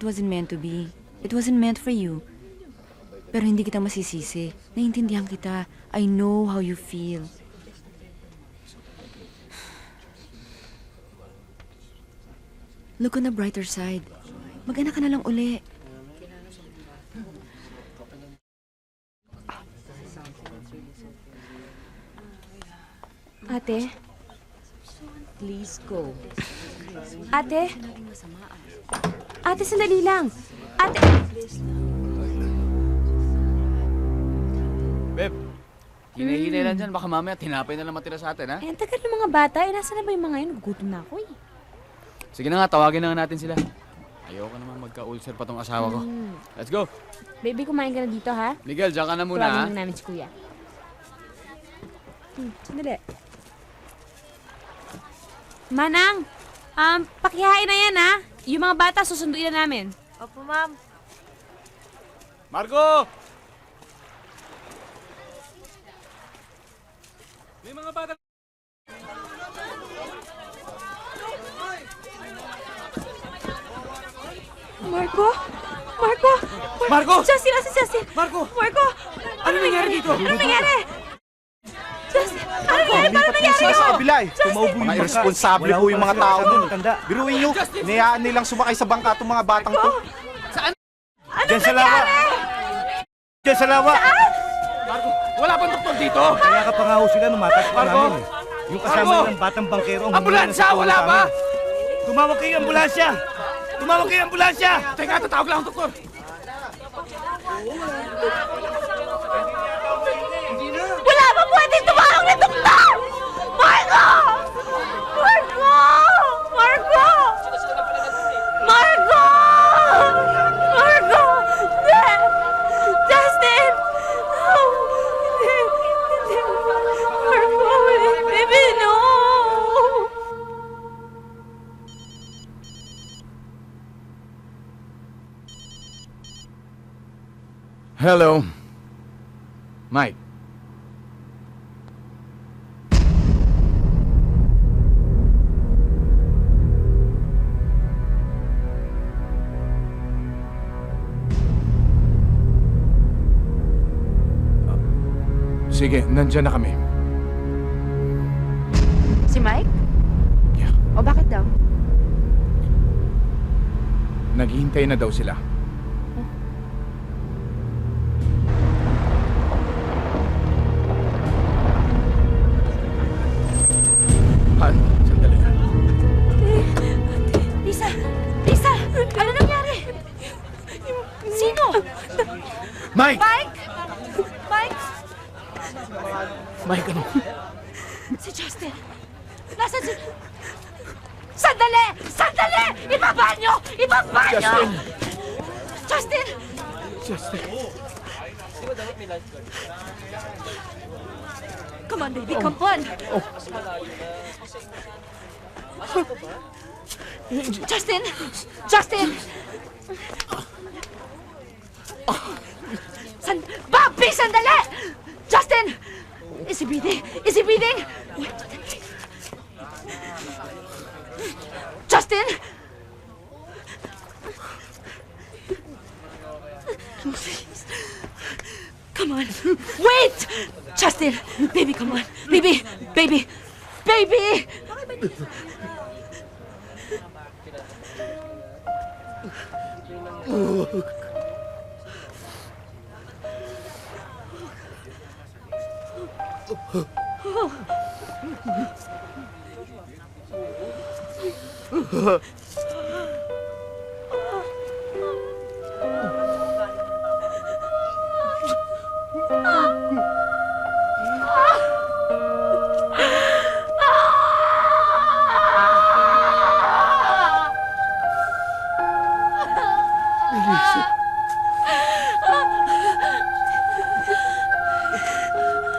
It wasn't meant to be. It wasn't meant for you. Pero hindi kita masisisi. Naiintindihan kita. I know how you feel. Look on the brighter side. Mag-anak ka na lang uli. Ate? Please go. Ate? Ate, sandali lang. Ate! Beb, hinay-hinay lang dyan. Baka mamaya tinapay na lang matira sa atin, ha? Eh, ang tagal ng mga bata. Eh, nasa na ba yung mga yun? Nagugutom na ako eh. Sige na nga, tawagin na nga natin sila. Ayoko naman magka-ulcer pa tong asawa ko. Let's go. Baby, kumain ka na dito, ha? Miguel, dyan ka na muna, ha? Tawagin lang namin si Kuya. Sandali. Manang! Pakihain na yan, ha? Yung mga bata, susunduin na namin. Opo, ma'am. Marco! May mga bata... Marco! Marco! Marco! Justin! Asan Justin? Marco! Marco! Ano nangyari dito? Ano nangyari? Justin! Ano nangyari? Paano nangyari Sa yun? kabila eh. Tumaubo yung Mga bangka. irresponsable Wala po yung mga tao dun. Tanda. Biruin nyo, niyaan nilang sumakay sa bangka itong mga batang to. Diyan sa lawa. Diyan sa lawa. Marco, wala bang doktor dito? Kaya ka pa nga ho sila numatas pa Marco! namin eh. Yung kasama Marco! ng batang bangkero ang Ambulansya, wala ba? Tumawag kayo yung ambulansya! Tumawag kayo yung ambulansya! Teka, tatawag lang ang doktor. Wala ba pwedeng tumawag na doktor? Marco! Marco! Marco! Marco! Marco! Justin! Marco! Baby, no! Hello. Mike. Sige, nandyan na kami. Si Mike? Yeah. O bakit daw? Naghihintay na daw sila. Han, sandali. Lisa! Lisa! Ano nangyari? Sino? Mike! Mike! Mike! Mike, ano? Si Justin! Nasaan si... Sandali! Sandali! Ibaba niyo! Ibaba niyo! Justin! Justin! Justin. Come on, baby. Come on! Justin! Justin! Bobby, sandali! Justin! Is he breathing? Is he breathing? Justin! Come on. Wait! Justin! Baby, come on. Baby! Baby! Baby!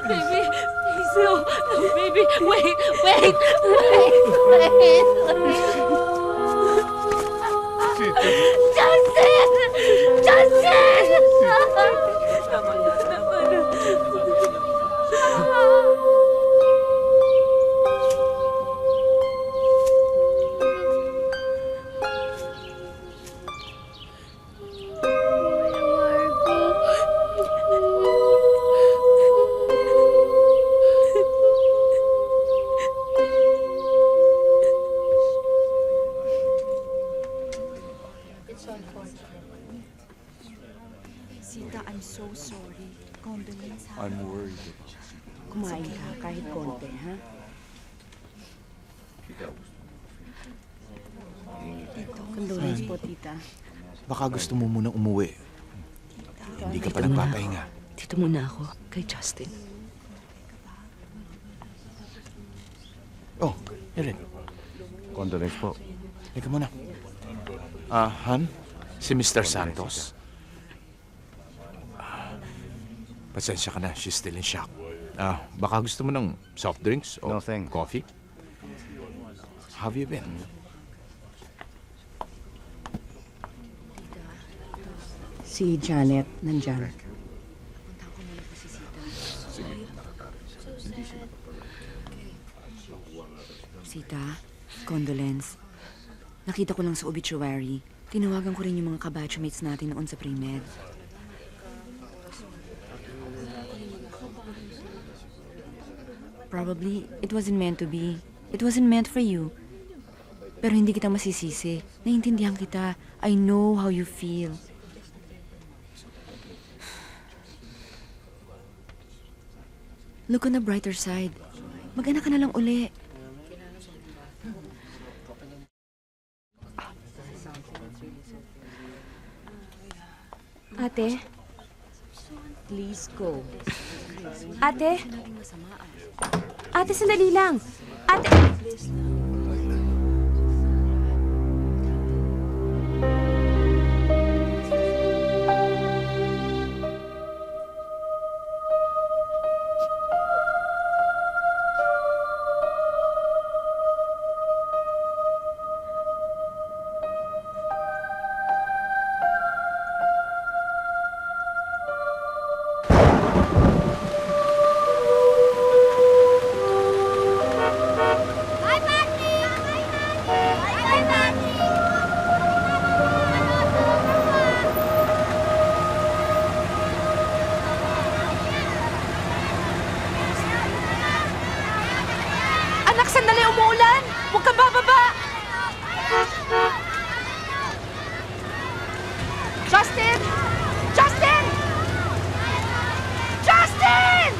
Baby, please no. Baby, wait, wait, wait. Justin! Justin! Sita, I'm so sorry. Condolence, ha? I'm worried. Kumain ka kahit konti, ha? Condolence po, tita. Baka gusto mo munang umuwi. Hindi ka pa nagpapahinga. Dito muna ako, kay Justin. Oh, Erin. Condolence po. Halika muna. Han? Si Mr. Santos. Pasensya ka na, she's still in shock. Baka gusto mo ng soft drinks o No, thanks. coffee? How have you been? Si Janet, nandyan. Puntahan ko muna po si Sita. Sita, condolence. Nakita ko lang sa obituary. Tinawagan ko rin yung mga kabatchmates natin noon sa pre-med. Probably, it wasn't meant to be. It wasn't meant for you. Pero hindi kita masisisi. Naiintindihan kita. I know how you feel. Look on the brighter side. Mag-anak ka na lang uli. Ate? Please go. Ate? Ate, sandali lang. Ate! Anak, sandali, umuulan! Huwag kang bababa! Justin! Justin! Justin!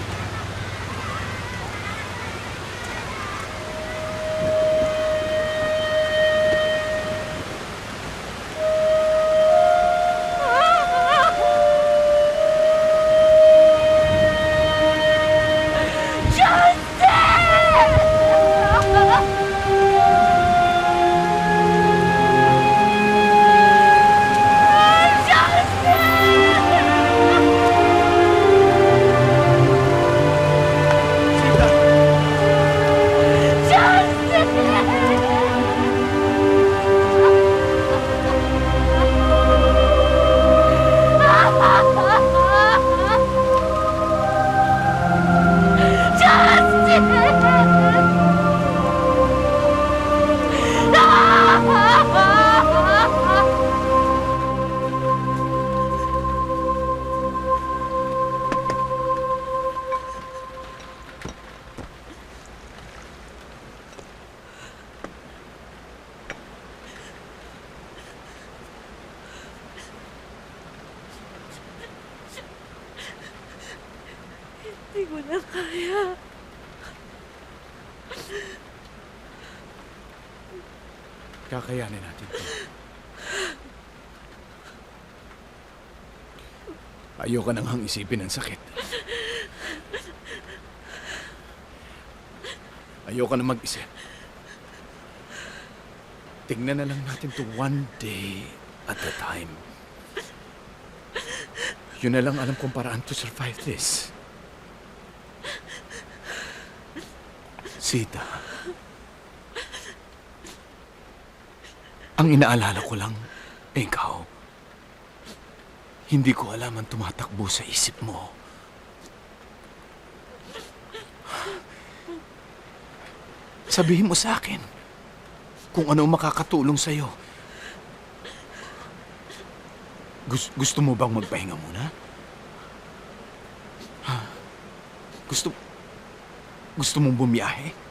Hindi ko na kaya. Kakayanin natin ito. Ayoko nang hang isipin ang sakit. Ayoko na mag-isip. Tingnan na lang natin to one day at a time. Yun na lang alam kong paraan to survive this. Sita. Ang inaalala ko lang, ikaw. Hindi ko alam ang tumatakbo sa isip mo. Sabihin mo sa akin kung ano makakatulong sa'yo. Gusto mo bang magpahinga muna? Ha? Gusto mong bumiyahe?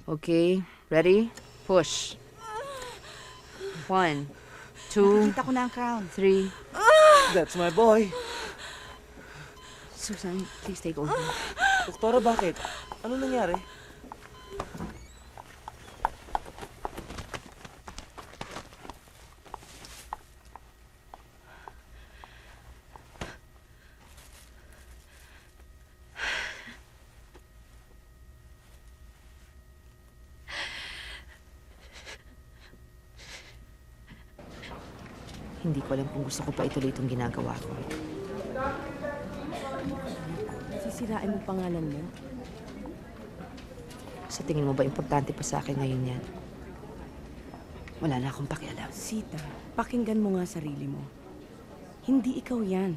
Okay, ready? Push. 1, 2, Nakita ko na ang crown. 3. That's my boy. Susan, please take over. Doktora, bakit? Ano nangyari? Hindi ko alam kung gusto ko pa ituloy itong ginagawa ko. Sisirain mo pangalan mo. Sa tingin mo ba importante pa sa akin ngayon yan? Wala na akong pakialam. Sita, pakinggan mo nga sarili mo. Hindi ikaw yan.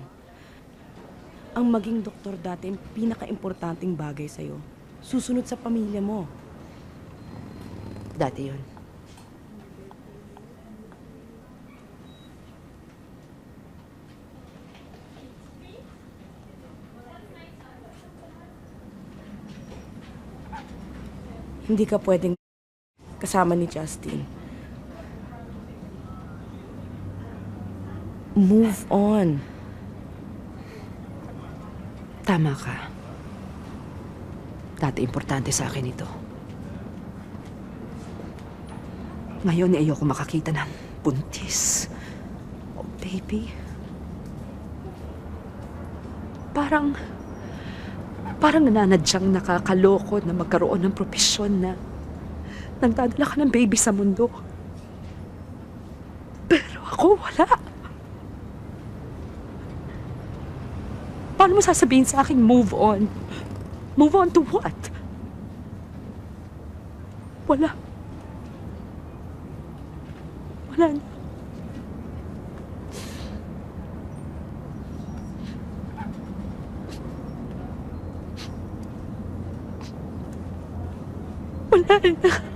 Ang maging doktor dati ang pinaka-importanting bagay sa'yo. Susunod sa pamilya mo. Dati yun. Hindi ka pwedeng kasama ni Justin. Move on. Tama ka. Dati importante sa akin ito. Ngayon, ayoko makakita ng buntis. Oh, baby. Parang nananadyang nakakaloko na magkaroon ng propesyon na nagdadala ka ng baby sa mundo. Pero ako, wala. Paano mo sasabihin sa akin, move on? Move on to what? Wala. Wala na. Wala na.